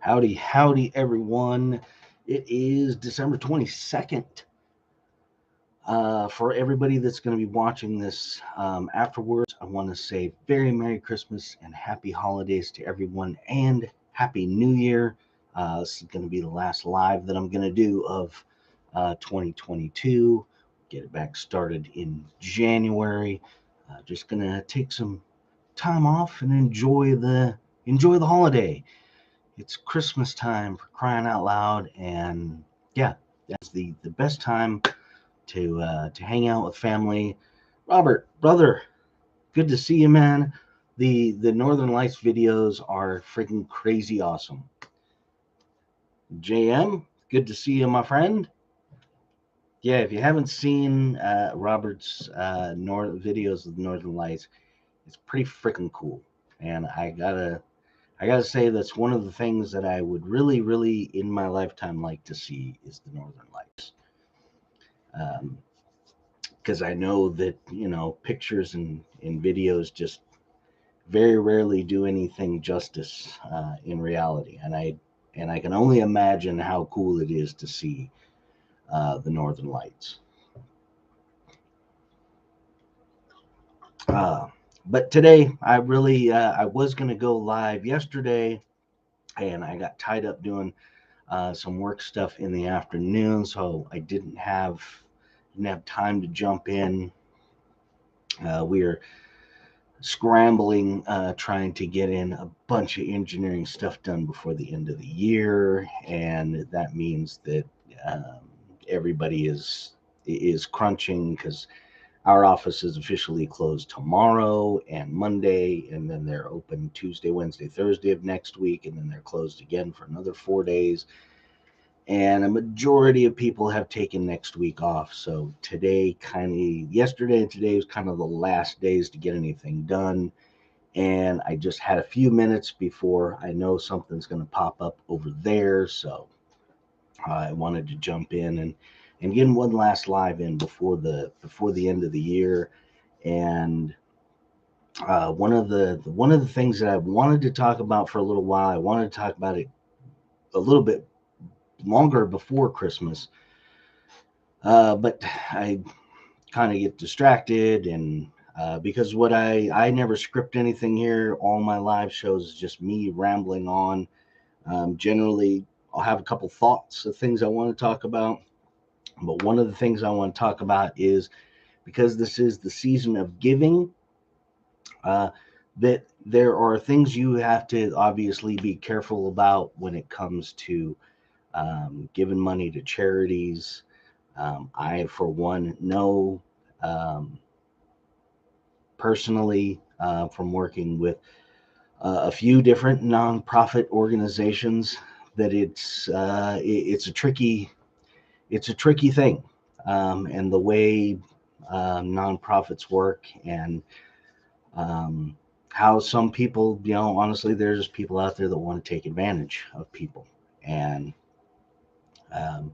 Howdy, howdy, everyone. It is December 22nd. For everybody that's going to be watching this afterwards, I want to say very Merry Christmas and Happy Holidays to everyone and Happy New Year. This is going to be the last live that I'm going to do of 2022. Get it back started in January. Just going to take some time off and enjoy the holiday. It's Christmas time, for crying out loud, and yeah, that's the best time to hang out with family. Robert, brother, good to see you, man. The Northern Lights videos are freaking crazy awesome. JM, good to see you, my friend. Yeah, if you haven't seen Robert's videos of the Northern Lights, it's pretty freaking cool. And I gotta say that's one of the things that I would really in my lifetime like to see is the Northern Lights. Because I know that pictures and videos just very rarely do anything justice in reality, and I can only imagine how cool it is to see the Northern Lights. But today I was gonna go live yesterday, and I got tied up doing some work stuff in the afternoon, so I didn't have time to jump in. We are scrambling, trying to get in a bunch of engineering stuff done before the end of the year, and that means that everybody is crunching because our office is officially closed tomorrow and Monday, and then they're open Tuesday, Wednesday, Thursday of next week, and then they're closed again for another 4 days. And a majority of people have taken next week off. So yesterday and today was kind of the last days to get anything done. And I just had a few minutes before I know something's going to pop up over there. So I wanted to jump in and get one last live in before the end of the year. And one of the things that I wanted to talk about for a little while, I wanted to talk about it a little bit longer before Christmas, but I kind of get distracted, and because what I never script anything here. All my live shows is just me rambling on. Generally, I'll have a couple thoughts of things I want to talk about, but one of the things I want to talk about is, because this is the season of giving, that there are things you have to obviously be careful about when it comes to giving money to charities. I, for one, know personally from working with a few different nonprofit organizations that it's a tricky thing, and the way nonprofits work, and how some people, honestly, there's just people out there that want to take advantage of people. And um,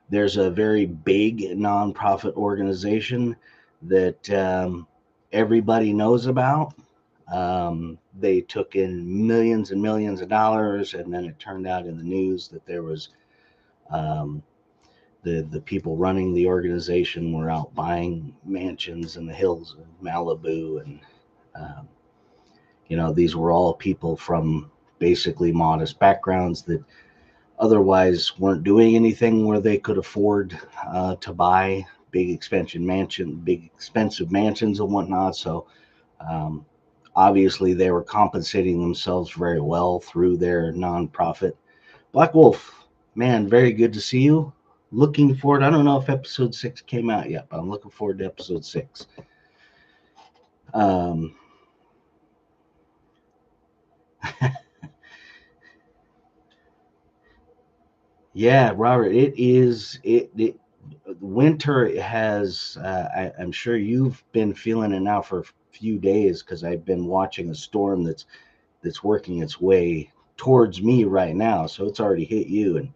there's a very big nonprofit organization that everybody knows about. They took in millions and millions of dollars, and then it turned out in the news that there was um, the people running the organization were out buying mansions in the hills of Malibu, and um, these were all people from basically modest backgrounds that otherwise weren't doing anything where they could afford to buy big expensive mansions and whatnot. So um, obviously they were compensating themselves very well through their nonprofit. Black Wolf, man, very good to see you. Looking forward. I don't know if episode 6 came out yet, but I'm looking forward to episode 6. Um, yeah, Robert, it winter has, I'm sure you've been feeling it now for a few days, because I've been watching a storm that's working its way towards me right now. So it's already hit you, and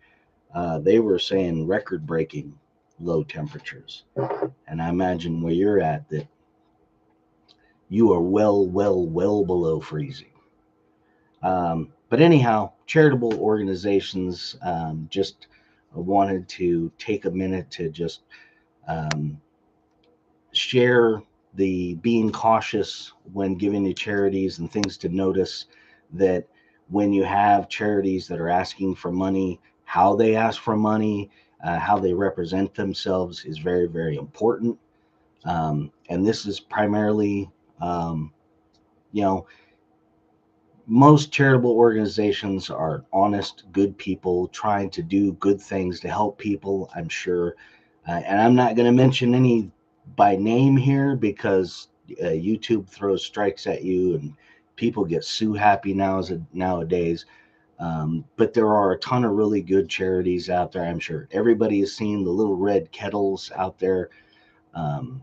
they were saying record breaking low temperatures. And I imagine where you're at that you are well below freezing. But anyhow, charitable organizations, just wanted to take a minute to just um, share the being cautious when giving to charities and things to notice, that when you have charities that are asking for money, how they ask for money, how they represent themselves is very, very important. And this is primarily, um, you know, most charitable organizations are honest, good people trying to do good things to help people, I'm sure. And I'm not going to mention any by name here because YouTube throws strikes at you and people get sue happy nowadays. But there are a ton of really good charities out there. I'm sure everybody has seen the little red kettles out there, um,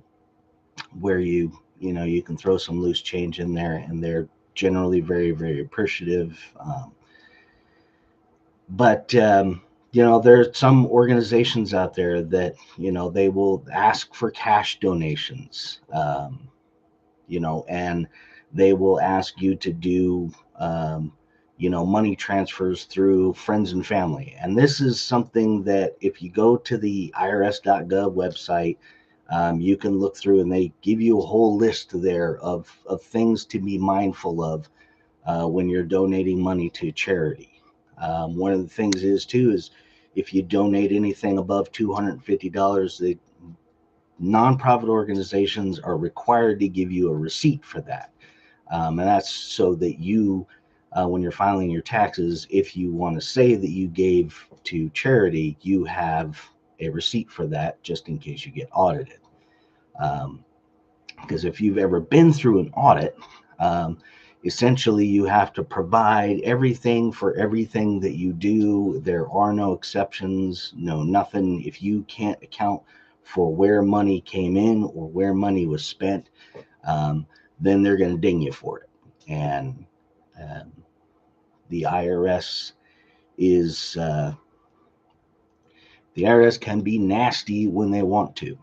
where you can throw some loose change in there, and they're generally very, very appreciative. But there's some organizations out there that they will ask for cash donations, and they will ask you to do money transfers through friends and family. And this is something that if you go to the irs.gov website, you can look through, and they give you a whole list there of things to be mindful of when you're donating money to charity. One of the things is too is if you donate anything above $250, the nonprofit organizations are required to give you a receipt for that, and that's so that when you're filing your taxes, if you want to say that you gave to charity, you have a receipt for that, just in case you get audited. Um, because if you've ever been through an audit, um, essentially you have to provide everything for everything that you do. There are no exceptions, no nothing. If you can't account for where money came in or where money was spent, um, then they're going to ding you for it. And um, the IRS is the IRS can be nasty when they want to.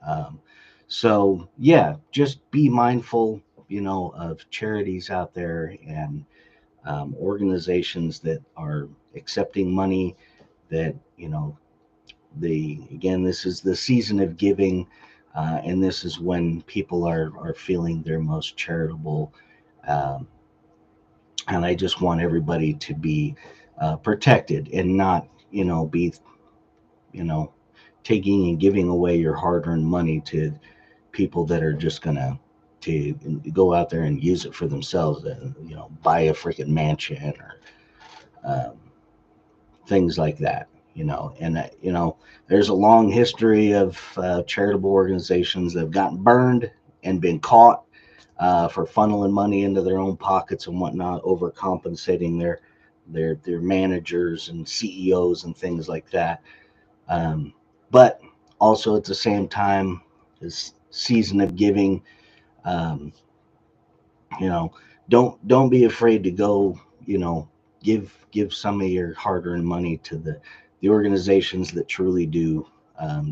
Um, so yeah, just be mindful, of charities out there and organizations that are accepting money. That the again, this is the season of giving, and this is when people are feeling their most charitable. Um, and I just want everybody to be protected and not, be you know taking and giving away your hard-earned money to people that are just gonna to go out there and use it for themselves, and buy a freaking mansion or um, things like that. There's a long history of charitable organizations that have gotten burned and been caught for funneling money into their own pockets and whatnot, overcompensating their managers and CEOs and things like that. But also at the same time, this season of giving, um, you know, don't be afraid to go, give some of your hard-earned money to the organizations that truly do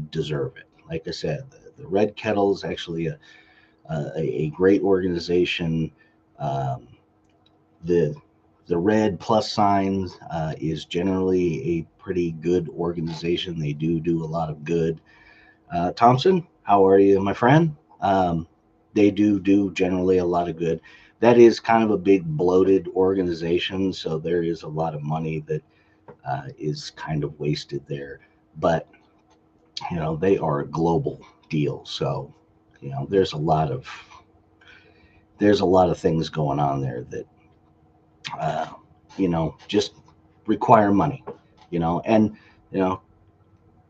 deserve it. Like I said, the Red Kettle is actually a great organization. Um, the the red plus signs is generally a pretty good organization. They do a lot of good. Thompson, how are you, my friend? They do generally a lot of good. That is kind of a big bloated organization, so there is a lot of money that is kind of wasted there. But they are a global deal, so there's a lot of things going on there that uh, just require money. And you know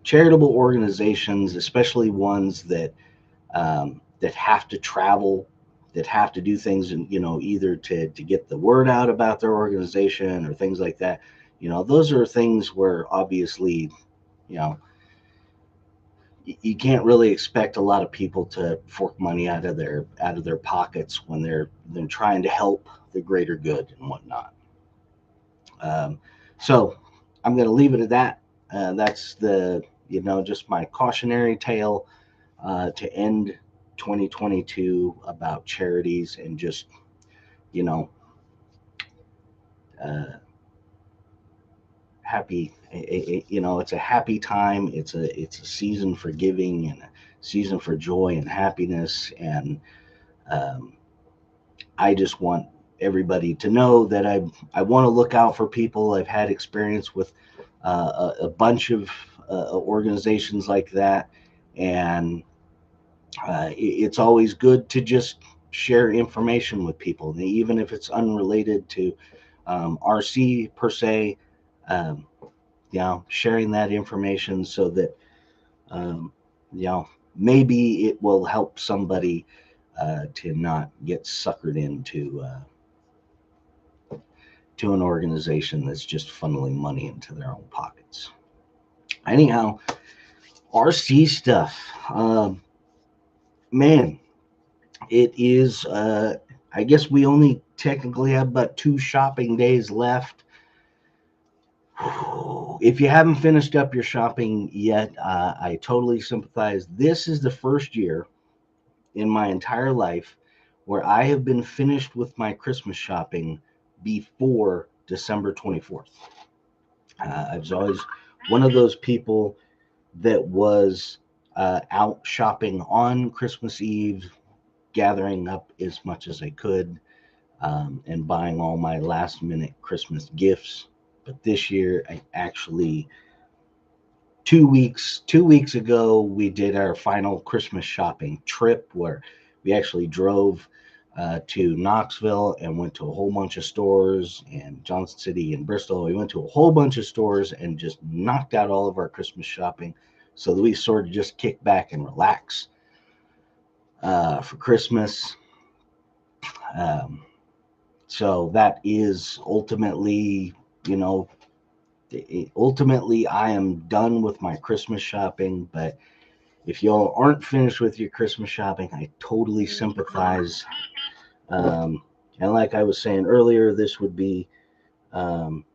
charitable organizations, especially ones that have to travel, that have to do things, and either to get the word out about their organization or things like that. Those are things where obviously, you know, you can't really expect a lot of people to fork money out of their pockets when they're trying to help the greater good and whatnot. So I'm going to leave it at that. That's just my cautionary tale to end 2022 about charities, and just you know uh, happy. It's a happy time. It's a season for giving and a season for joy and happiness. And um, I just want everybody to know that I want to look out for people. I've had experience with a bunch of organizations like that, and it's always good to just share information with people, even if it's unrelated to RC per se. Um, Sharing that information so that um, you know maybe it will help somebody to not get suckered into to an organization that's just funneling money into their own pockets. Anyhow, RC stuff. Man, it is. I guess we only technically have about 2 shopping days left. If you haven't finished up your shopping yet, I totally sympathize. This is the first year in my entire life where I have been finished with my Christmas shopping before December 24th. I was always one of those people that was out shopping on Christmas Eve, gathering up as much as I could, and buying all my last minute Christmas gifts. But this year, I actually 2 weeks ago we did our final Christmas shopping trip where we actually drove to Knoxville and went to a whole bunch of stores, and Johnson City and Bristol. We went to a whole bunch of stores and just knocked out all of our Christmas shopping so that we sort of just kick back and relax for Christmas. Um, so that is ultimately, you know, ultimately I am done with my Christmas shopping. But if y'all aren't finished with your Christmas shopping, I totally sympathize. And like I was saying earlier, this would be, um,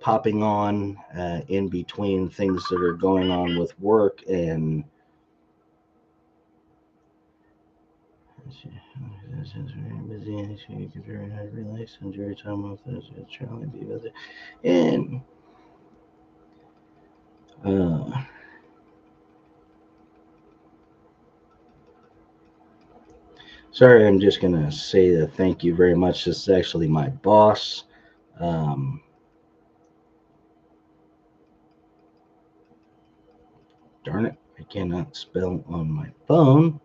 popping on in between things that are going on with work and. Very busy and she could very hard relax, enjoy time with us, trying to be with it. And uh, sorry, I'm just gonna say that thank you very much. This is actually my boss. Um, Darn it, I cannot spell on my phone.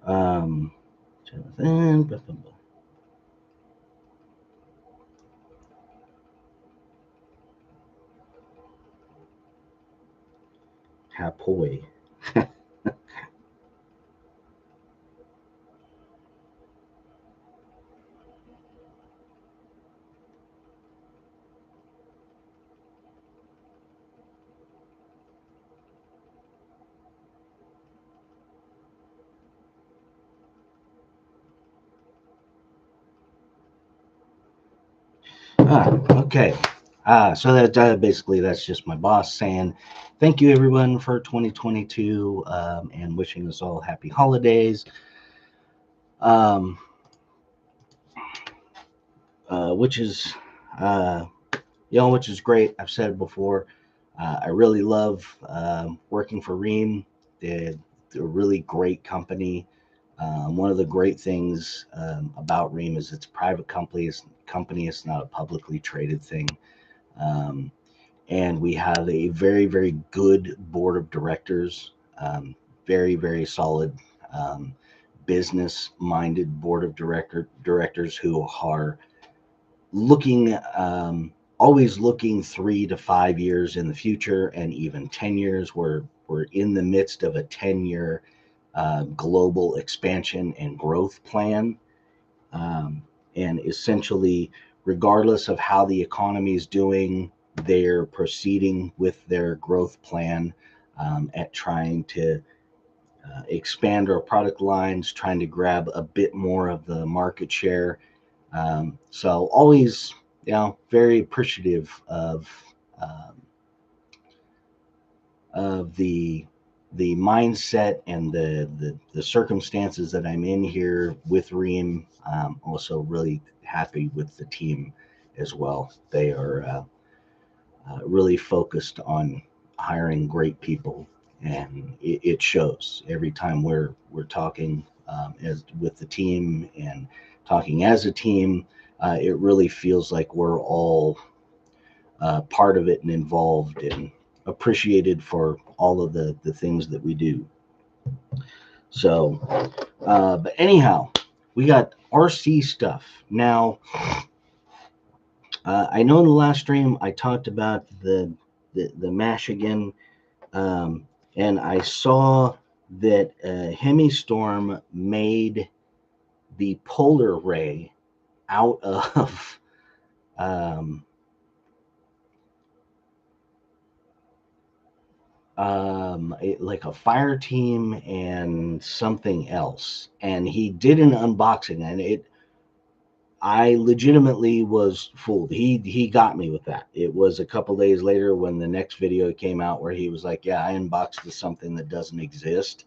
Um, Jonathan, blah, blah, blah. Hapoy. Okay. So that basically that's just my boss saying thank you everyone for 2022 and wishing us all happy holidays. Um, which is uh, which is great. I've said it before. I really love working for Ream. They're a really great company. One of the great things about Ream is it's a private company. It's not a publicly traded thing. Um, and we have a very, very good board of directors, very, very solid business-minded board of directors who are looking, always looking 3 to 5 years in the future, and even 10 years. We're in the midst of a 10-year global expansion and growth plan. Um, and essentially, regardless of how the economy is doing, they're proceeding with their growth plan at trying to expand our product lines, trying to grab a bit more of the market share. So always, very appreciative of um, of the mindset and the circumstances that I'm in here with Ream. Also, really happy with the team as well. They are really focused on hiring great people, and it shows every time we're talking as with the team and talking as a team. It really feels like we're all part of it and involved and appreciated for all of the things that we do. So, but anyhow, we got RC stuff. Now, I know in the last stream I talked about the mash again, um, and I saw that Hemistorm made the polar ray out of um, like a fire team and something else, and he did an unboxing, and it I legitimately was fooled. He got me with that. It was a couple days later when the next video came out where he was like, "Yeah, I unboxed something that doesn't exist."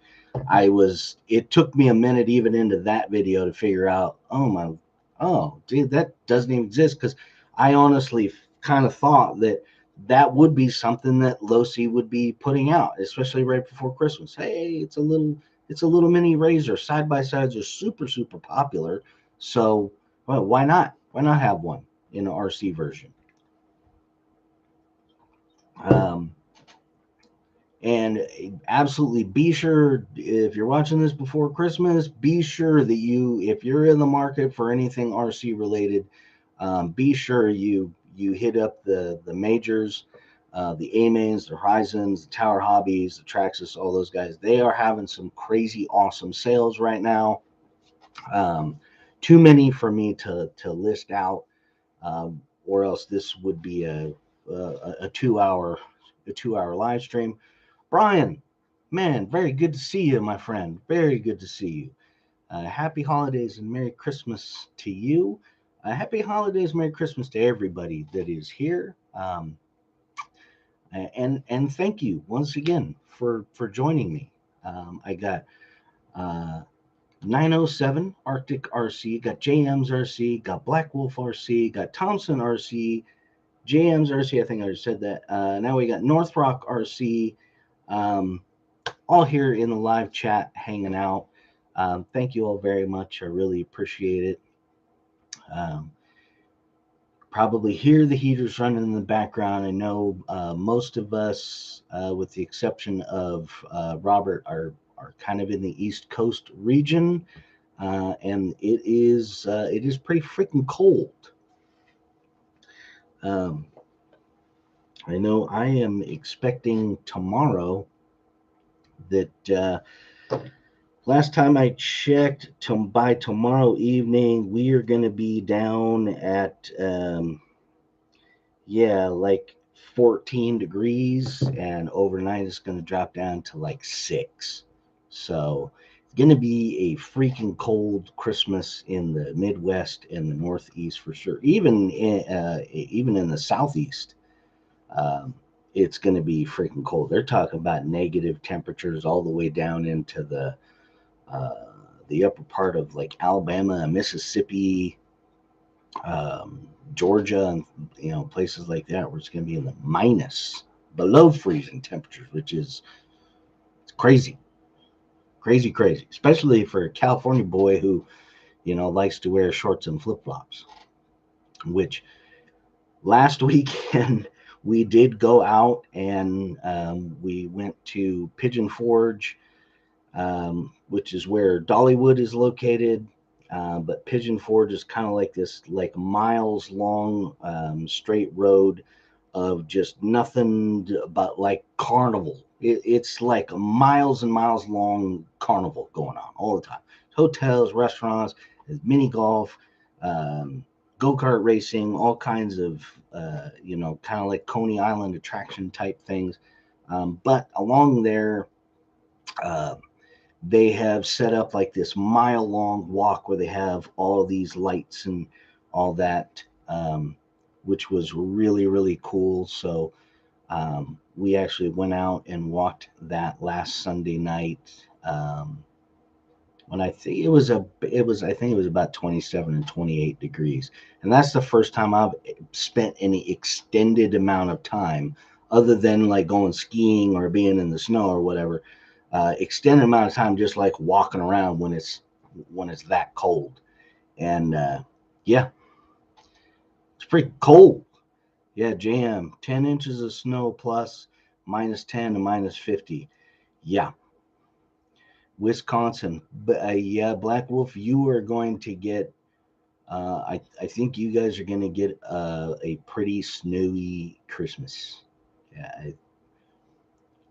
It took me a minute even into that video to figure out, oh, dude, that doesn't even exist, because I honestly kind of thought that that would be something that Losi would be putting out, especially right before Christmas. Hey, it's a little mini razor. Side by sides are super super popular, so well, why not? Why not have one in an RC version? Um, and absolutely be sure, if you're watching this before Christmas, be sure that if you're in the market for anything RC related, be sure you hit up the majors, the A-Mains, the Horizons, the Tower Hobbies, the Traxxas, all those guys. They are having some crazy awesome sales right now. Um, Too many for me to list out, or else this would be a 2 hour live stream. Brian, man, very good to see you, my friend. Very good to see you. Happy holidays and Merry Christmas to you. Happy holidays, Merry Christmas to everybody that is here. And thank you once again for joining me. I got uh, 907 Arctic RC, got JM's RC, got Black Wolf RC, got Thompson RC, JM's RC. I think I already said that. Now we got North Rock RC. Um, all here in the live chat hanging out. Thank you all very much. I really appreciate it. Um, Probably hear the heaters running in the background. I know most of us, with the exception of Robert, are kind of in the East Coast region, and it is pretty freaking cold. Um, I know I am expecting tomorrow that last time I checked, by tomorrow evening, we are going to be down at, yeah, like 14 degrees, and overnight it's going to drop down to like 6. So it's going to be a freaking cold Christmas in the Midwest and the Northeast for sure. Even in the Southeast, um, it's going to be freaking cold. They're talking about negative temperatures all the way down into uh, the upper part of like Alabama and Mississippi, Georgia, and places like that, where it's going to be in the minus, below freezing temperatures, which is it's crazy, crazy, crazy, especially for a California boy who likes to wear shorts and flip flops. Which last weekend we did go out, and we went to Pigeon Forge, which is where Dollywood is located. But Pigeon Forge is kind of like this, like miles long, straight road of just nothing but like carnival. It's like miles and miles long carnival going on all the time. Hotels, restaurants, mini golf, go kart racing, all kinds of kind of like Coney Island attraction type things. But along there, uh, they have set up like this mile long walk where they have all of these lights and all that, which was really, really cool. So We actually went out and walked that last Sunday night. When I think I think it was about 27 and 28 degrees. And that's the first time I've spent any extended amount of time other than like going skiing or being in the snow or whatever. Extended amount of time just like walking around when it's that cold. And yeah, it's pretty cold. Yeah, jam. 10 inches of snow plus -10 to -50. Yeah, Wisconsin. But yeah, Black Wolf, you are going to get. I think you guys are going to get a pretty snowy Christmas. Yeah,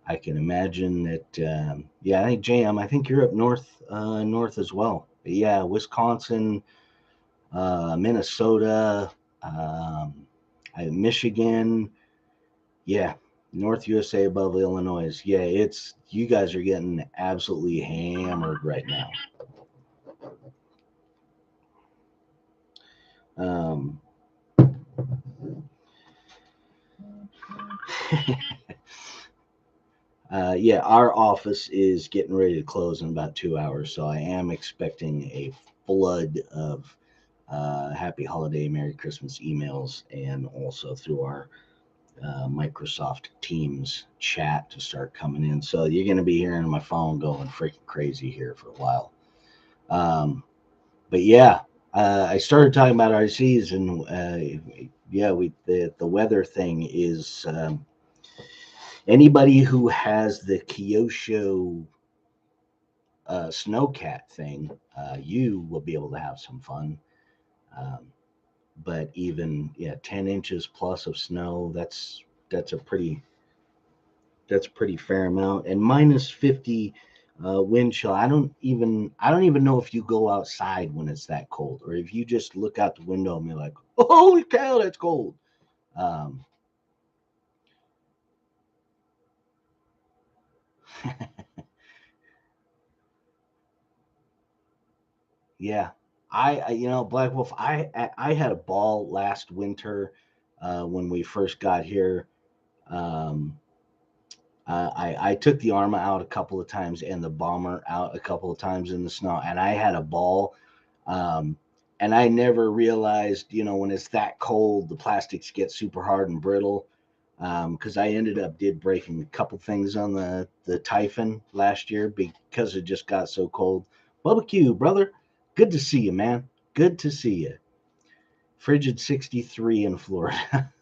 I can imagine that. Yeah, I think Jam. I think you're up north as well. But yeah, Wisconsin, Minnesota, um, Michigan. Yeah, North USA above Illinois. Yeah, it's you guys are getting absolutely hammered right now. Um, yeah, our office is getting ready to close in about 2 hours, so I am expecting a flood of Happy Holiday, Merry Christmas emails, and also through our Microsoft Teams chat to start coming in. So you're going to be hearing my phone going freaking crazy here for a while. But yeah, I started talking about RCs, and yeah, the weather thing is anybody who has the Kyosho snowcat thing, you will be able to have some fun. Um, but even 10 inches plus of snow, that's a pretty fair amount. And -50 wind chill. I don't even know if you go outside when it's that cold, or if you just look out the window and be like, oh, holy cow, that's cold. Um, yeah, Black Wolf. I had a ball last winter when we first got here. Um, I took the Arma out a couple of times and the Bomber out a couple of times in the snow, and I had a ball. Um, and I never realized, when it's that cold, the plastics get super hard and brittle. Because I ended up did breaking a couple things on the Typhon last year because it just got so cold. Bubba Q, brother, good to see you, man. Good to see you. Frigid 63 in Florida.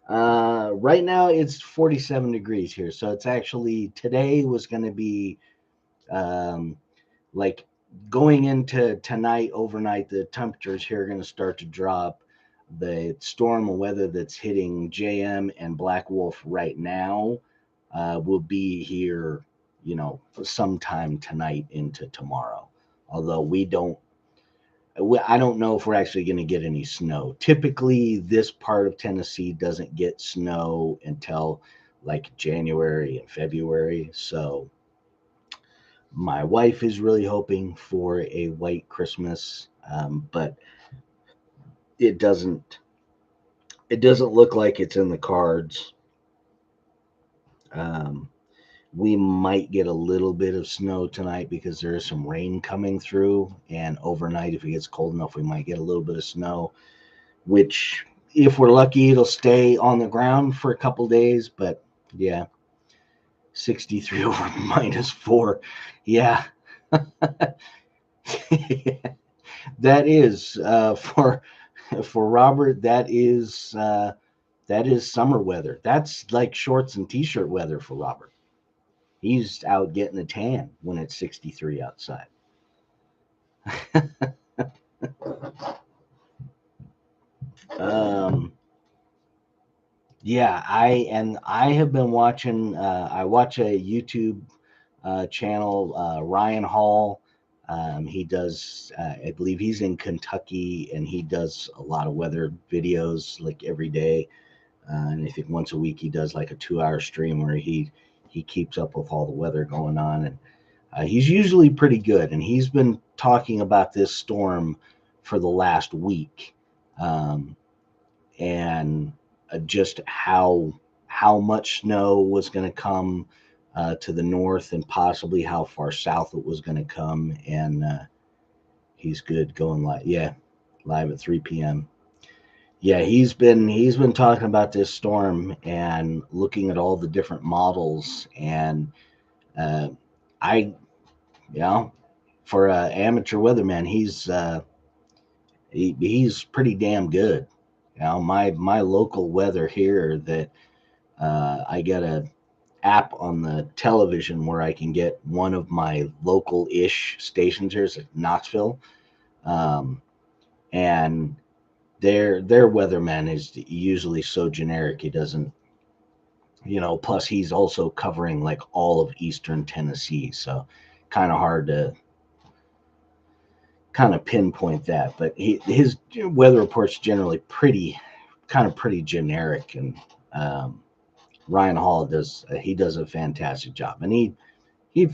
Right now it's 47 degrees here, so it's actually today was going to be um, like going into tonight overnight. The temperatures here are going to start to drop. The storm of weather that's hitting JM and Black Wolf right now will be here, sometime tonight into tomorrow. Although I don't know if we're actually going to get any snow. Typically, this part of Tennessee doesn't get snow until like January and February. So my wife is really hoping for a white Christmas, but it doesn't. It doesn't look like it's in the cards. Um, we might get a little bit of snow tonight because there is some rain coming through, and overnight, if it gets cold enough, we might get a little bit of snow, which if we're lucky it'll stay on the ground for a couple days. But yeah, 63 over -4, yeah. That is for Robert, that is summer weather. That's like shorts and t-shirt weather for Robert. He's out getting a tan when it's 63 outside. um Yeah, I have been watching. I watch a YouTube channel, Ryan Hall. He does. I believe he's in Kentucky, and he does a lot of weather videos like every day. And I think once a week he does like a 2-hour stream where he keeps up with all the weather going on, and he's usually pretty good. And he's been talking about this storm for the last week, and just how much snow was going to come to the north, and possibly how far south it was going to come. And he's good going live. Yeah, live at 3 p.m. Yeah, he's been talking about this storm and looking at all the different models. And uh, I, you know, for an amateur weatherman, he's pretty damn good. My local weather here, that I get a app on the television where I can get one of my local-ish stations here. It's like Knoxville, um, and their weatherman is usually so generic. He doesn't, Plus he's also covering like all of Eastern Tennessee, so kind of hard to kind of pinpoint that. But his weather report's generally pretty generic. And um, Ryan Hall does a fantastic job. And he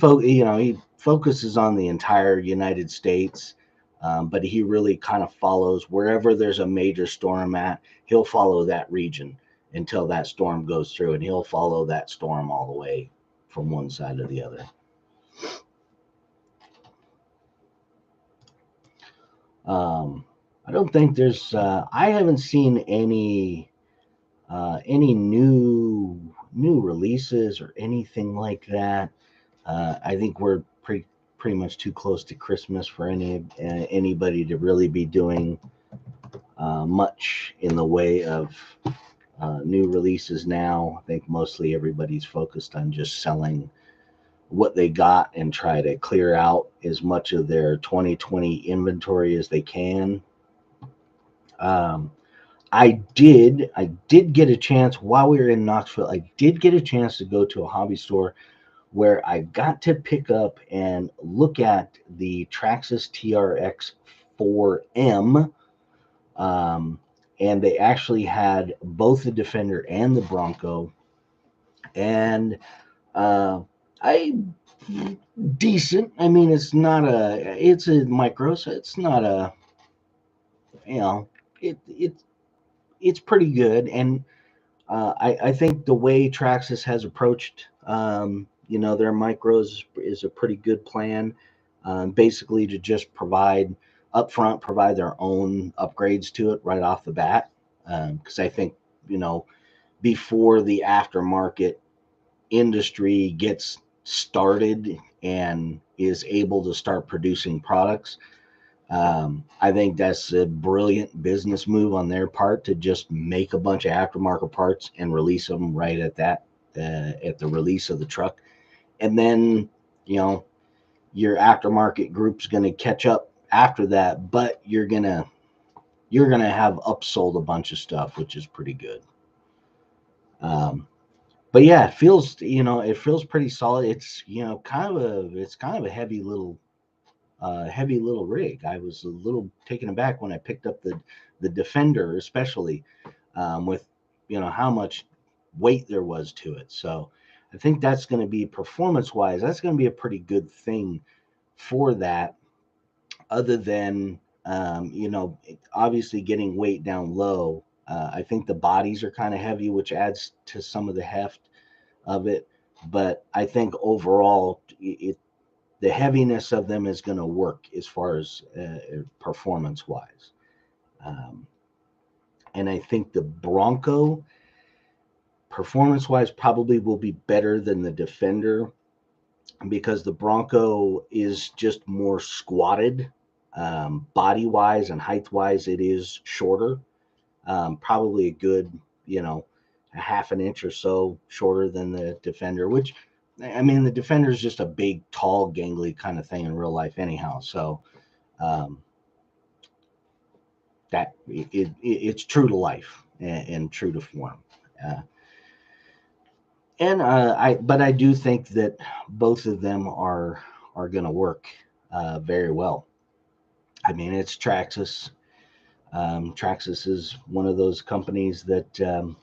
focuses on the entire United States, but he really kind of follows wherever there's a major storm at. He'll follow that region until that storm goes through, and he'll follow that storm all the way from one side to the other. I don't think there's. I haven't seen any new releases or anything like that. I think we're pretty much too close to Christmas for anybody to really be doing much in the way of new releases now. I think mostly everybody's focused on just selling what they got and try to clear out as much of their 2020 inventory as they can. Um, I did get a chance while we were in Knoxville. I did get a chance to go to a hobby store where I got to pick up and look at the Traxxas TRX 4M. Um, and they actually had both the Defender and the Bronco. And uh, I decent. I mean, it's a micro, so it's not a, you know, it it's pretty good. And I think the way Traxxas has approached, their micros is a pretty good plan. Basically, to just provide their own upgrades to it right off the bat. Because I think, you know, before the aftermarket industry gets started and is able to start producing products, I think that's a brilliant business move on their part to just make a bunch of aftermarket parts and release them right at the release of the truck. And then, you know, your aftermarket group's going to catch up after that, but you're gonna have upsold a bunch of stuff, which is pretty good. Um, but yeah, it feels pretty solid. It's kind of a heavy little rig. I was a little taken aback when I picked up the Defender, especially with how much weight there was to it. So I think that's going to be performance wise. That's going to be a pretty good thing for that. Other than obviously getting weight down low. I think the bodies are kind of heavy, which adds to some of the heft of it. But I think overall, the heaviness of them is going to work as far as performance wise. Um, and I think the Bronco, performance wise, probably will be better than the Defender, because the Bronco is just more squatted. Body wise and height wise, it is shorter. Probably a good, a half an inch or so shorter than the Defender, which, I mean, the Defender is just a big, tall, gangly kind of thing in real life, anyhow. So um, it's true to life and true to form. Uh, but I do think that both of them are going to work very well. I mean, it's Traxxas. Traxxas is one of those companies that,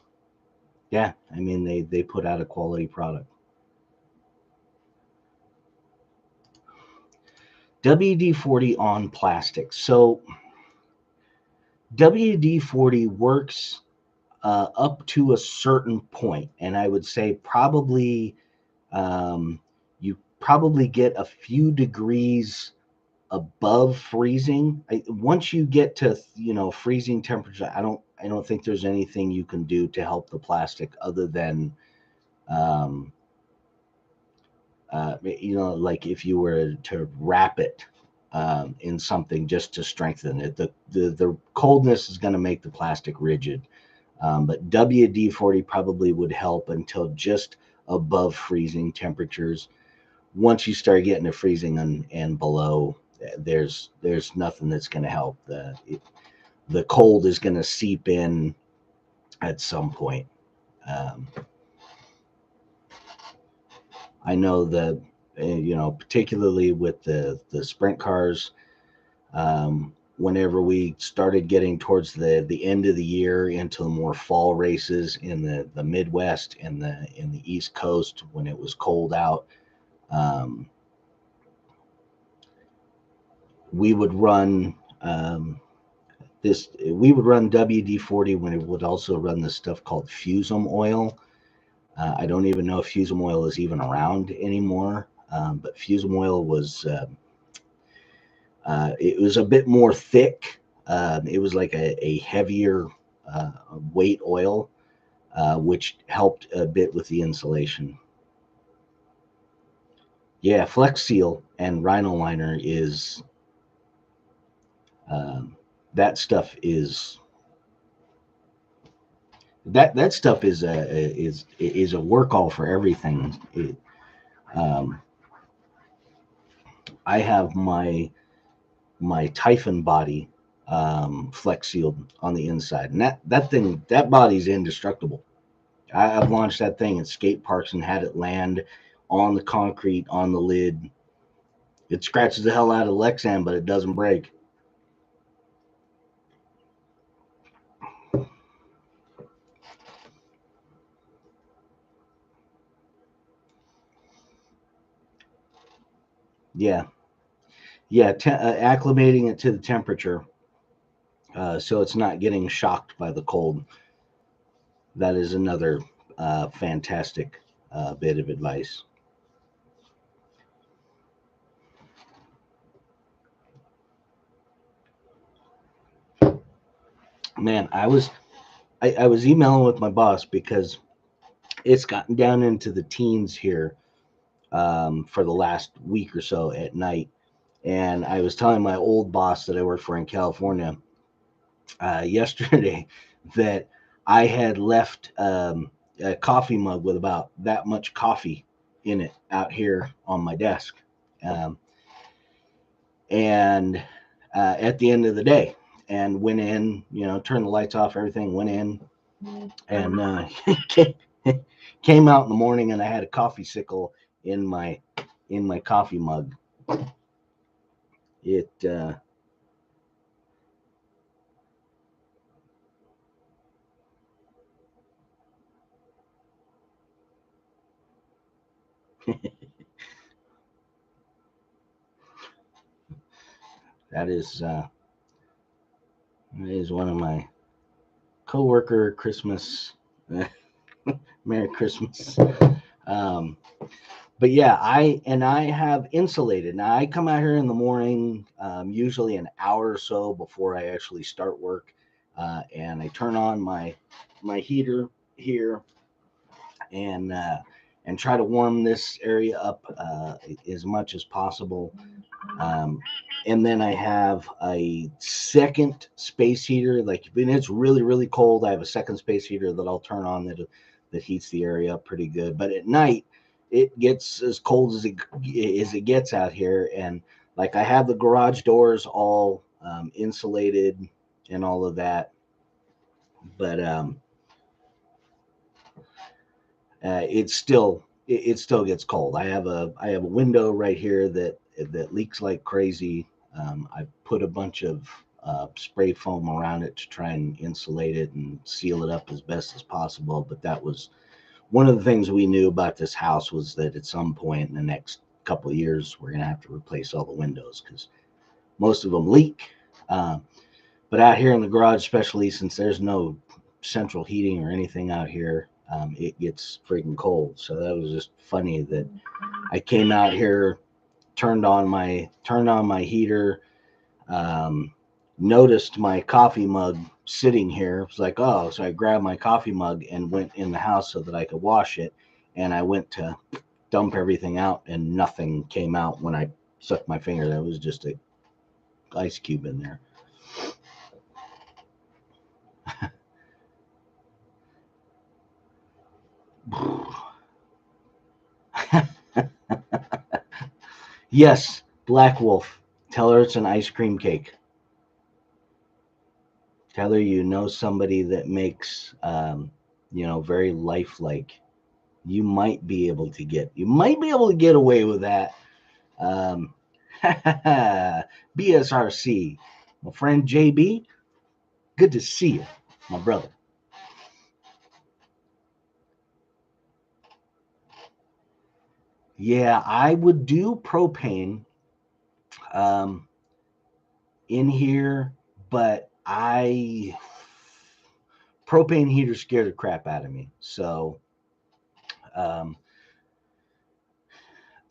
yeah, I mean, they put out a quality product. WD-40 on plastic. So WD-40 works up to a certain point, and I would say probably you probably get a few degrees above freezing. Once you get to freezing temperature, I don't think there's anything you can do to help the plastic other than um, like if you were to wrap it in something just to strengthen it. The coldness is going to make the plastic rigid. But WD-40 probably would help until just above freezing temperatures. Once you start getting to freezing and below, there's nothing that's going to help. The cold is going to seep in at some point. Um, I know that particularly with the sprint cars, whenever we started getting towards the end of the year into the more fall races in the Midwest and the East Coast when it was cold out, um, we would run WD-40 when it would also run this stuff called Fusum oil. I don't even know if Fusum oil is even around anymore, but Fusum oil was it was a bit more thick. It was like a heavier weight oil, which helped a bit with the insulation. Yeah, Flex Seal and Rhino Liner is um, that stuff is that stuff is a work all for everything. Um, I have my Typhon body Flex Sealed on the inside, and that body's indestructible. I've launched that thing at skate parks and had it land on the concrete on the lid. It scratches the hell out of Lexan, but it doesn't break. Yeah, yeah. Acclimating it to the temperature, so it's not getting shocked by the cold. That is another fantastic bit of advice. Man, I was emailing with my boss because it's gotten down into the teens here for the last week or so at night. And I was telling my old boss that I worked for in California yesterday that I had left a coffee mug with about that much coffee in it out here on my desk. Um, and at the end of the day, and went in, turned the lights off, everything, went in, and came out in the morning, and I had a coffee sickle in my coffee mug. It that is one of my coworker Christmas. Merry Christmas. Um, but yeah, I have insulated. Now I come out here in the morning, usually an hour or so before I actually start work, and I turn on my heater here and try to warm this area up as much as possible. Um, and then I have a second space heater. Like when it's really, really cold, I have a second space heater that I'll turn on that heats the area up pretty good. But at night, it gets as cold as it gets out here. And like I have the garage doors all insulated and all of that. But it still gets cold. I have a window right here that leaks like crazy. I put a bunch of spray foam around it to try and insulate it and seal it up as best as possible. But that was one of the things we knew about this house was that at some point in the next couple of years we're going to have to replace all the windows because most of them leak. Uh, but out here in the garage, especially since there's no central heating or anything out here, it gets freaking cold. So that was just funny that I came out here, turned on my heater, um, noticed my coffee mug sitting here. It was like, oh, so I grabbed my coffee mug and went in the house so that I could wash it. And I went to dump everything out, and nothing came out when I sucked my finger. That was just a ice cube in there. Yes, Black Wolf. Tell her it's an ice cream cake. Tell her you know somebody that makes, very lifelike. You might be able to get away with that. Um, BSRC, my friend JB, good to see you, my brother. Yeah, I would do propane um, in here, but propane heater scared the crap out of me. So um,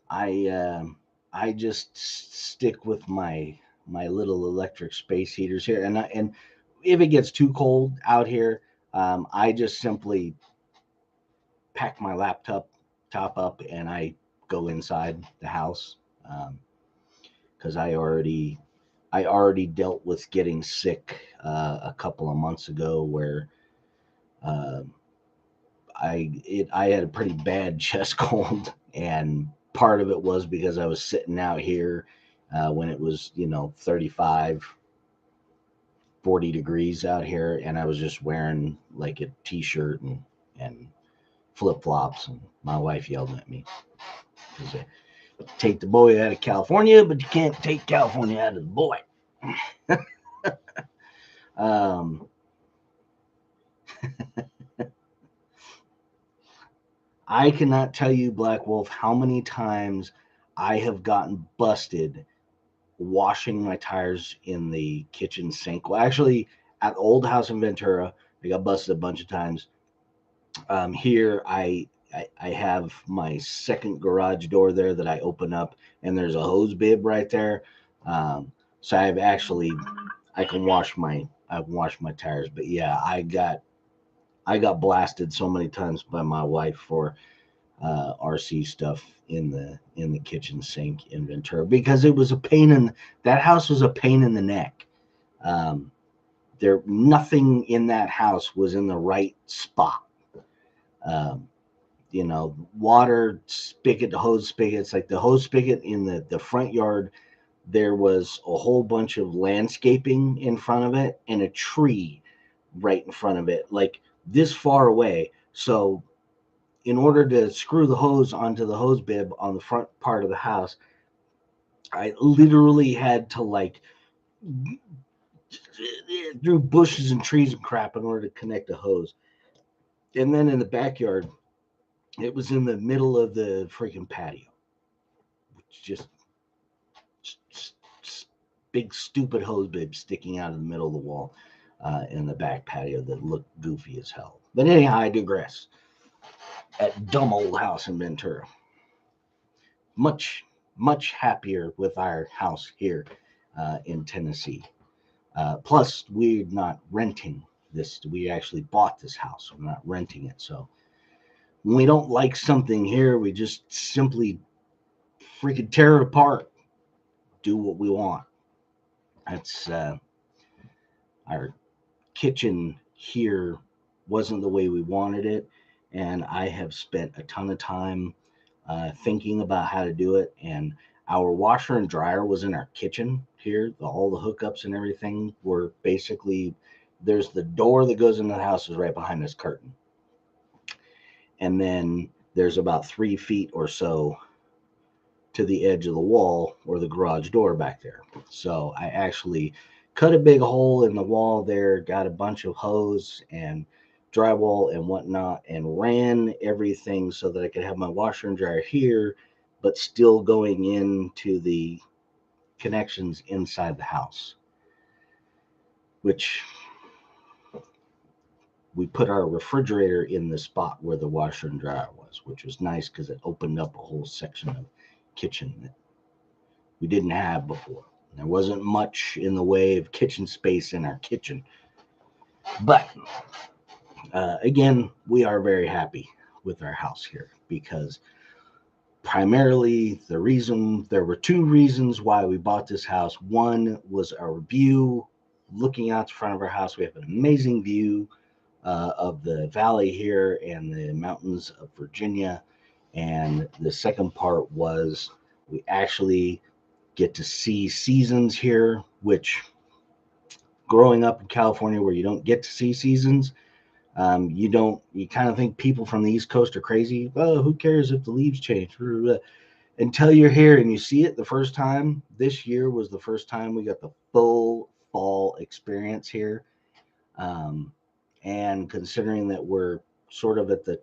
I just stick with my little electric space heaters here, and if it gets too cold out here, I just simply pack my laptop top up and I go inside the house because I already dealt with getting sick a couple of months ago where uh, I had a pretty bad chest cold, and part of it was because I was sitting out here when it was 35, 40 degrees out here, and I was just wearing like a t-shirt and flip flops, and my wife yelled at me because take the boy out of California, but you can't take California out of the boy. um, I cannot tell you, Black Wolf, how many times I have gotten busted washing my tires in the kitchen sink. Well, actually, at the old house in Ventura, I got busted a bunch of times. Here, I have my second garage door there that I open up, and there's a hose bib right there. Um, so I can wash my tires. But yeah, I got blasted so many times by my wife for RC stuff in the kitchen sink in Ventura because it was a pain in that house was a pain in the neck. Um, there nothing in that house was in the right spot. Um, Water spigot, hose spigots, like the hose spigot in the front yard. There was a whole bunch of landscaping in front of it and a tree right in front of it, like this far away. So in order to screw the hose onto the hose bib on the front part of the house, I literally had to like through bushes and trees and crap in order to connect the hose. And then in the backyard, it was in the middle of the freaking patio, which just big stupid hose bib sticking out of the middle of the wall in the back patio that looked goofy as hell. But anyhow, I digress. At dumb old house in Ventura, much much happier with our house here in Tennessee. Plus, we're not renting this. We actually bought this house. We're not renting it. So when we don't like something here, we just simply freaking tear it apart, do what we want. That's our kitchen here wasn't the way we wanted it, and I have spent a ton of time thinking about how to do it. And our washer and dryer was in our kitchen here. All the hookups and everything were basically there's the door that goes into the house is right behind this curtain, and then there's about 3 feet or so to the edge of the wall or the garage door back there. So I actually cut a big hole in the wall there, got a bunch of hose and drywall and whatnot, and ran everything so that I could have my washer and dryer here, but still going into the connections inside the house, which we put our refrigerator in the spot where the washer and dryer was, which was nice because it opened up a whole section of kitchen that we didn't have before. There wasn't much in the way of kitchen space in our kitchen. But again, we are very happy with our house here because primarily there were two reasons why we bought this house. One was our view, looking out the front of our house. We have an amazing view of the valley here and the mountains of Virginia. And the second part was we actually get to see seasons here, which growing up in California where you don't get to see seasons, you kind of think people from the East Coast are crazy. Oh, who cares if the leaves change? Until you're here and you see it the first time. This year was the first time we got the full fall experience here. And considering that we're sort of at the,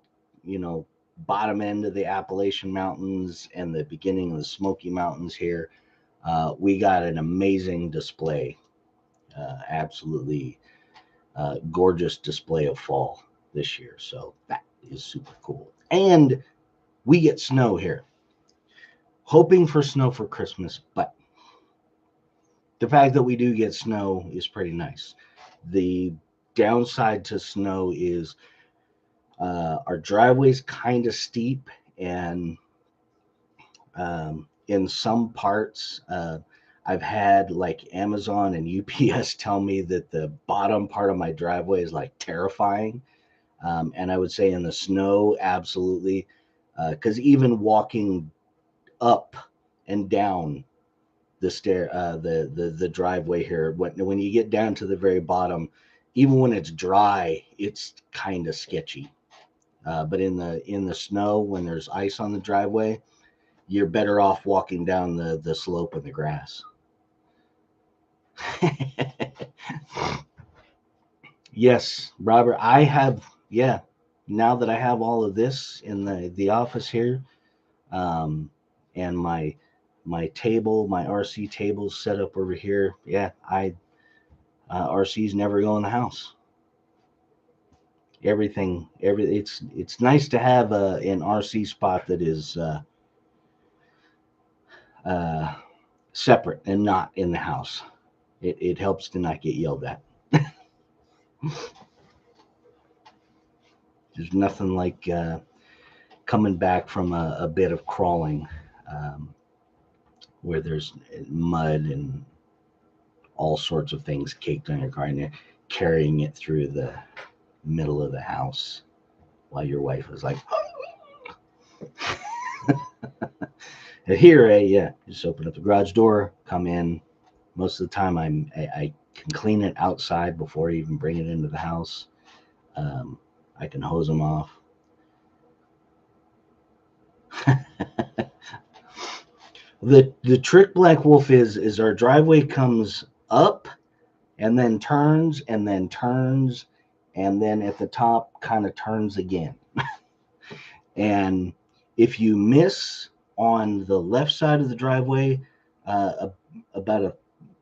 bottom end of the Appalachian Mountains and the beginning of the Smoky Mountains here, we got an amazing display. Absolutely gorgeous display of fall this year. So that is super cool. And we get snow here. Hoping for snow for Christmas, but the fact that we do get snow is pretty nice. The downside to snow is our driveway's kind of steep, and in some parts, I've had like Amazon and UPS tell me that the bottom part of my driveway is like terrifying. And I would say in the snow, absolutely, because even walking up and down the driveway here, when you get down to the very bottom, even when it's dry, it's kind of sketchy. But in the snow, when there's ice on the driveway, you're better off walking down the slope in the grass. Yes, Robert, I have, yeah, now that I have all of this in the office here, and my table, my RC table set up over here, yeah, RCs never go in the house. It's nice to have an RC spot that is separate and not in the house. It helps to not get yelled at. There's nothing like coming back from a bit of crawling where there's mud and all sorts of things caked on your car, and you're carrying it through the middle of the house while your wife is like, and here, yeah, just open up the garage door, come in. Most of the time, I can clean it outside before I even bring it into the house. I can hose them off. The trick, Black Wolf, is our driveway comes up and then turns and then turns, and then at the top kind of turns again. And if you miss on the left side of the driveway,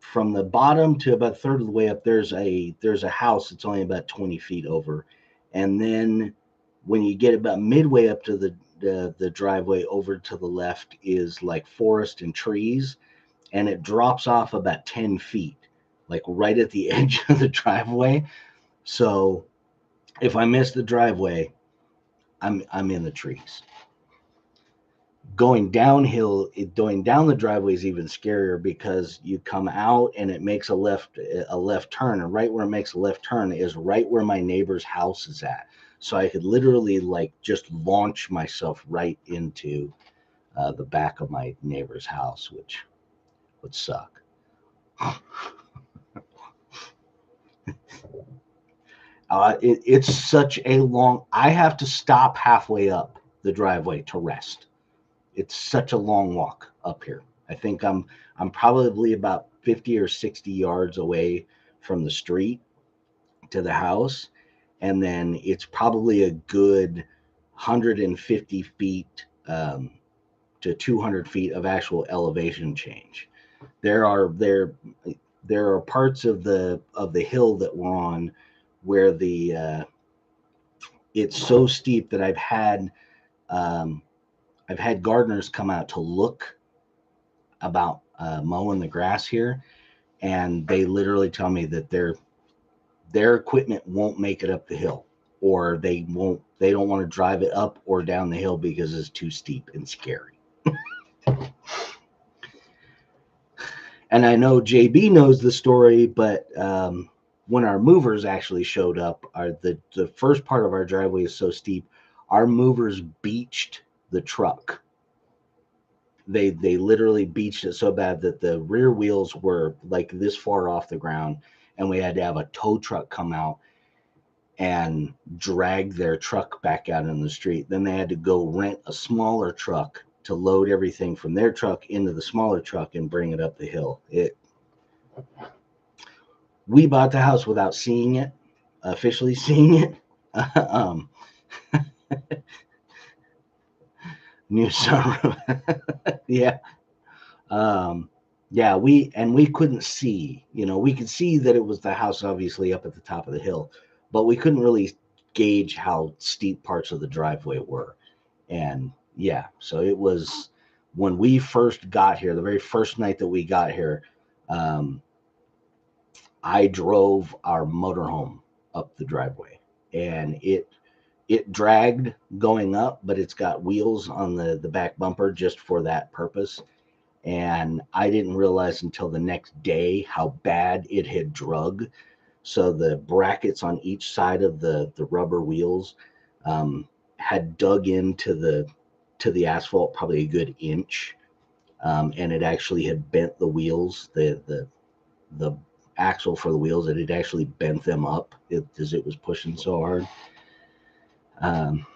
from the bottom to about a third of the way up, there's a house that's only about 20 feet over, and then when you get about midway up to the driveway over to the left is like forest and trees, and it drops off about 10 feet, like right at the edge of the driveway. So if I miss the driveway, I'm in the trees. Going down the driveway is even scarier because you come out and it makes a left turn, and right where it makes a left turn is right where my neighbor's house is at. So I could literally like just launch myself right into the back of my neighbor's house, which would suck. It's such a long. I have to stop halfway up the driveway to rest. It's such a long walk up here. I think I'm probably about 50 or 60 yards away from the street to the house, and then it's probably a good 150 feet to 200 feet of actual elevation change. There are parts of the hill that we're on where the it's so steep that um, I've had gardeners come out to look about mowing the grass here, and they literally tell me that their equipment won't make it up the hill, or they don't want to drive it up or down the hill because it's too steep and scary. And I know JB knows the story, but when our movers actually showed up, the first part of our driveway is so steep, our movers beached the truck. They literally beached it so bad that the rear wheels were like this far off the ground, and we had to have a tow truck come out and drag their truck back out in the street. Then they had to go rent a smaller truck to load everything from their truck into the smaller truck and bring it up the hill. We bought the house without seeing it, officially seeing it. um, New sunroof. Yeah. Yeah, we couldn't see, we could see that it was the house obviously up at the top of the hill, but we couldn't really gauge how steep parts of the driveway were. And yeah, so it was when we first got here, the very first night that we got here, um, I drove our motorhome up the driveway, and it dragged going up, but it's got wheels on the back bumper just for that purpose. And I didn't realize until the next day how bad it had drug. So the brackets on each side of the rubber wheels had dug into the asphalt probably a good inch, and it actually had bent the wheels, the axle for the wheels. It had actually bent them up as it was pushing so hard. Um,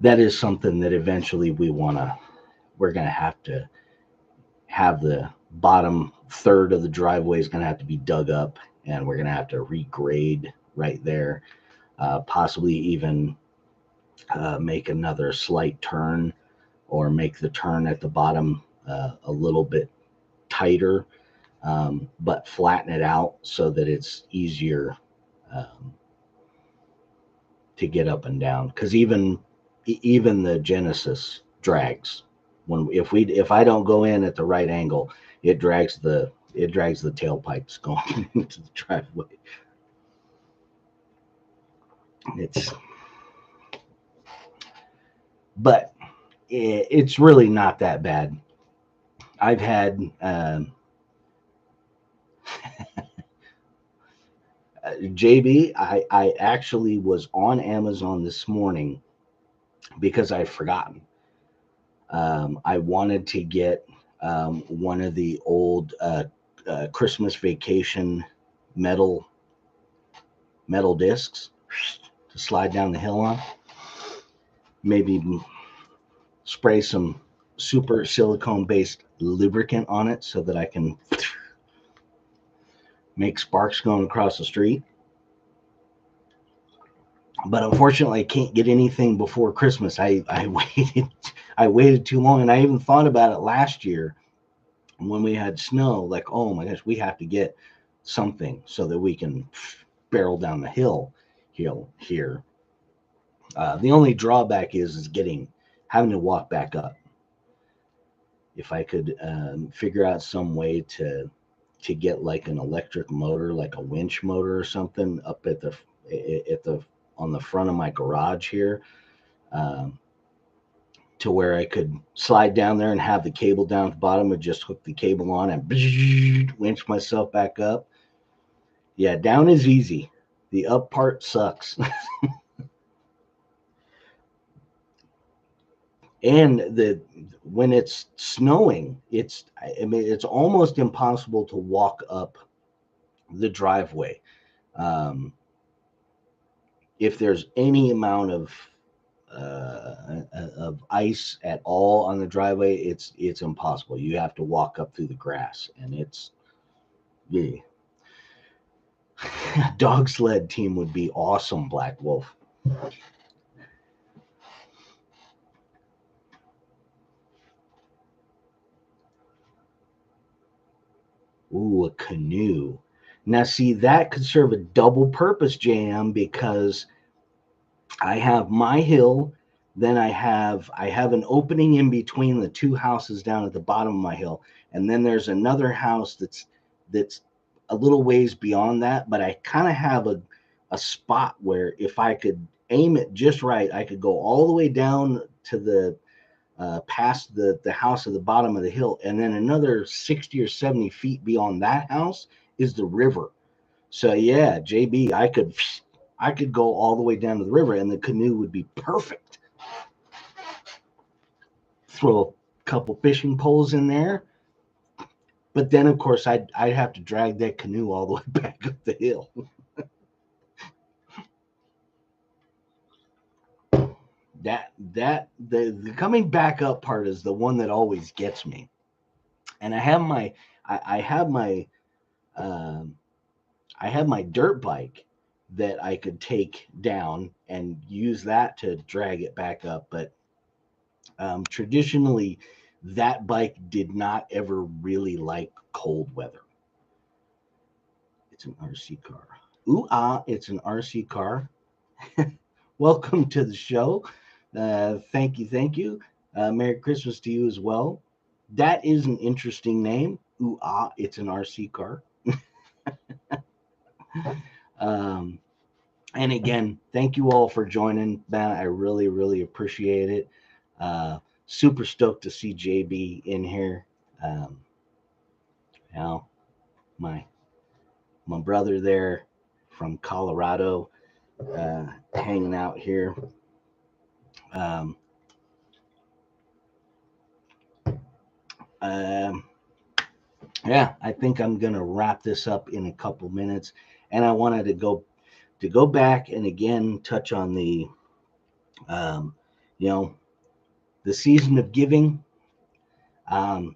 that is something that eventually we're gonna have the bottom third of the driveway is gonna have to be dug up, and we're gonna have to regrade right there, possibly even make another slight turn, or make the turn at the bottom a little bit tighter, but flatten it out so that it's easier um, to get up and down. Because even the Genesis drags if I don't go in at the right angle, it drags the tailpipes going into the driveway. It's but it's really not that bad. I've had JB. I actually was on Amazon this morning because I'd forgotten. I wanted to get one of the old Christmas Vacation metal discs to slide down the hill on. Maybe spray some super silicone based lubricant on it so that I can make sparks going across the street. But unfortunately, I can't get anything before Christmas. I waited too long, and I even thought about it last year when we had snow. Like, oh my gosh, we have to get something so that we can barrel down the hill here. The only drawback is having to walk back up. If I could figure out some way to get like an electric motor, like a winch motor or something, up at the on the front of my garage here, um, to where I could slide down there and have the cable down at the bottom and just hook the cable on and winch myself back up. Yeah, down is easy. The up part sucks. And when it's snowing, it's almost impossible to walk up the driveway. Um, if there's any amount of ice at all on the driveway, it's impossible. You have to walk up through the grass, and it's yeah. Dog sled team would be awesome, Black Wolf. Ooh, a canoe. Now, see, that could serve a double purpose, JM, because I have my hill, then I have an opening in between the two houses down at the bottom of my hill, and then there's another house that's a little ways beyond that, but I kind of have a spot where if I could aim it just right, I could go all the way down to the past the house at the bottom of the hill, and then another 60 or 70 feet beyond that house is the river. So yeah, JB, I could go all the way down to the river, and the canoe would be perfect. Throw a couple fishing poles in there, but then of course I'd have to drag that canoe all the way back up the hill. The coming back up part is the one that always gets me. And I have my um, I have my dirt bike that I could take down and use that to drag it back up. But traditionally, that bike did not ever really like cold weather. It's an RC car. Ooh, it's an RC car. Welcome to the show. Thank you, thank you. Merry Christmas to you as well. That is an interesting name. Ooh, it's an RC car. Um, and again, thank you all for joining, man. I really, really appreciate it. Super stoked to see JB in here. Um, you know, my my brother there from Colorado, hanging out here. Um, um, yeah, I think I'm gonna wrap this up in a couple minutes, and I wanted to go back and again touch on the um, you know the season of giving. Um,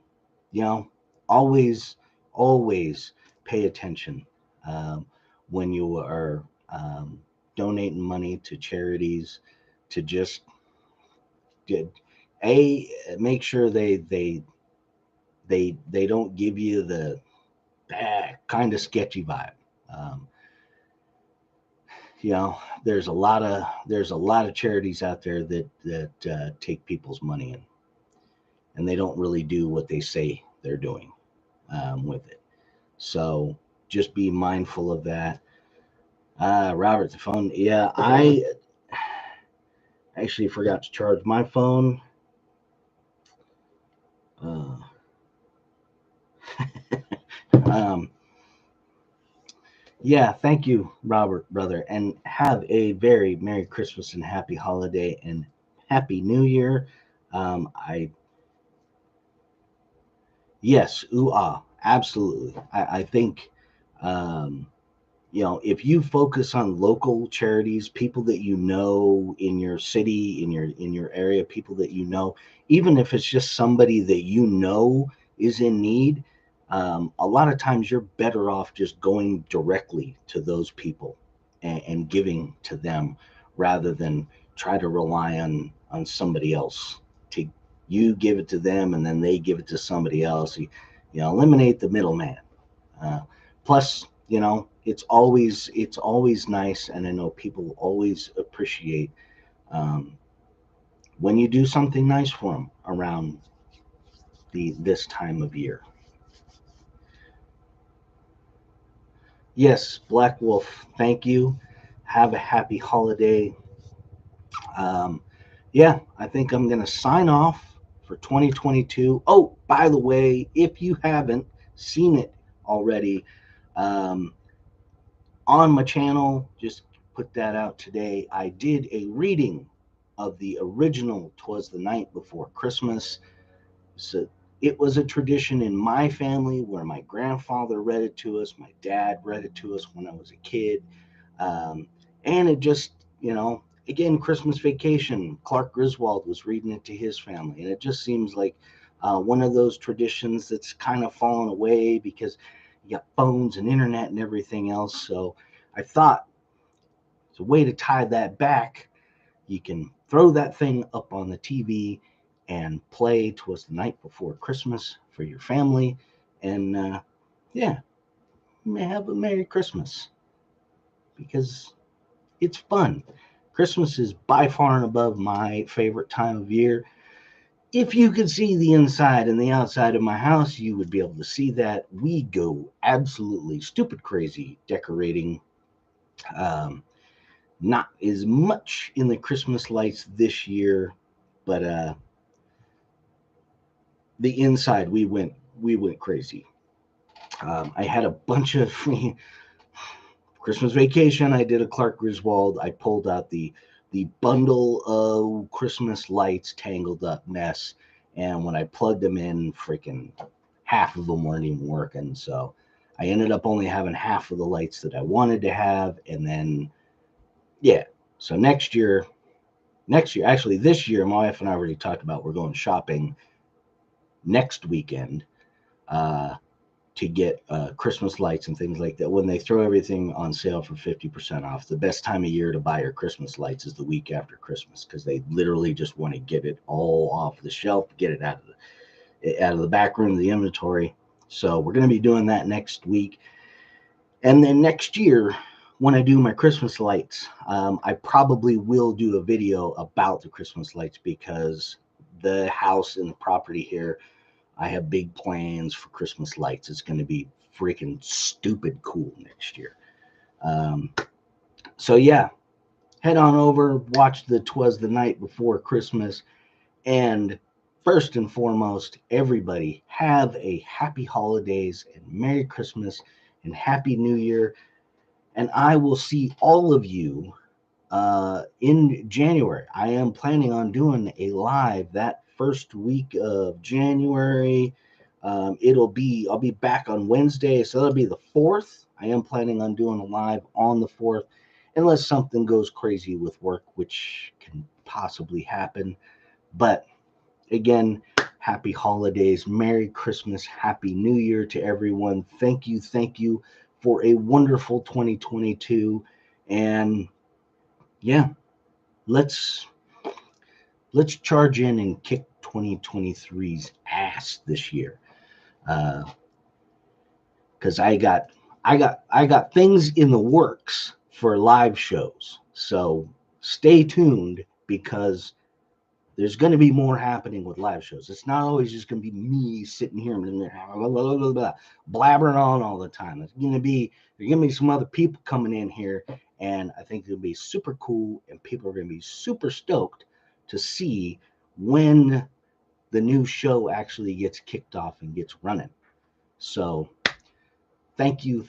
you know, always always pay attention when you are donating money to charities to just get a make sure they don't give you the kind of sketchy vibe. Um, there's a lot of charities out there that take people's money and they don't really do what they say they're doing with it. So just be mindful of that. Robert, the phone. Yeah, I actually forgot to charge my phone. Uh, um, yeah, thank you, Robert, brother, and have a very Merry Christmas and Happy Holiday and Happy New Year. I Yes, absolutely. I think um, if you focus on local charities, people that you know in your city, in your area, people that you know, even if it's just somebody that you know is in need, a lot of times you're better off just going directly to those people and giving to them rather than try to rely on somebody else to you give it to them and then they give it to somebody else. Eliminate the middleman. Uh, Plus, it's always nice, and I know people always appreciate um, when you do something nice for them around this time of year. Yes, Black Wolf, thank you. Have a happy holiday. Um, yeah, I think I'm gonna sign off for 2022. Oh, by the way, if you haven't seen it already, um, on my channel, just put that out today. I did a reading of the original "Twas the Night Before Christmas." So it was a tradition in my family where my grandfather read it to us, my dad read it to us when I was a kid. Um, and it just, again, Christmas Vacation, Clark Griswold was reading it to his family. And it just seems like one of those traditions that's kind of fallen away because you got phones and internet and everything else. So I thought it's a way to tie that back. You can throw that thing up on the TV and play "Twas the Night Before Christmas" for your family. And yeah, you may have a Merry Christmas because it's fun. Christmas is by far and above my favorite time of year. If you could see the inside and the outside of my house, you would be able to see that we go absolutely stupid crazy decorating. Um, Not as much in the Christmas lights this year, but the inside we went crazy. I had a bunch of Christmas vacation. I did a Clark Griswold. I pulled out the bundle of Christmas lights, tangled up mess, and when I plugged them in, freaking half of them weren't even working. So I ended up only having half of the lights that I wanted to have, and then yeah. So next year, actually this year, my wife and I already talked about we're going shopping next weekend. Uh, to get Christmas lights and things like that. When they throw everything on sale for 50% off, the best time of year to buy your Christmas lights is the week after Christmas because they literally just want to get it all off the shelf, get it out of the back room of the inventory. So we're going to be doing that next week. And then next year, when I do my Christmas lights, I probably will do a video about the Christmas lights because the house and the property here, I have big plans for Christmas lights. It's going to be freaking stupid cool next year. Um, so yeah, head on over, watch the "Twas the Night Before Christmas," and first and foremost, everybody have a happy holidays and Merry Christmas and Happy New Year. And I will see all of you in January. I am planning on doing a live that first week of January. I'll be back on Wednesday, so that'll be the 4th. I am planning on doing a live on the 4th, unless something goes crazy with work, which can possibly happen. But again, happy holidays, Merry Christmas, Happy New Year to everyone. Thank you for a wonderful 2022. And yeah, let's let's charge in and kick 2023's ass this year. Because I got things in the works for live shows. So stay tuned because there's going to be more happening with live shows. It's not always just going to be me sitting here and blabbering on all the time. There's going to be some other people coming in here, and I think it'll be super cool, and people are going to be super stoked to see when the new show actually gets kicked off and gets running. So thank you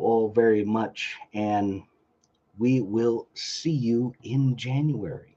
all very much, and we will see you in January.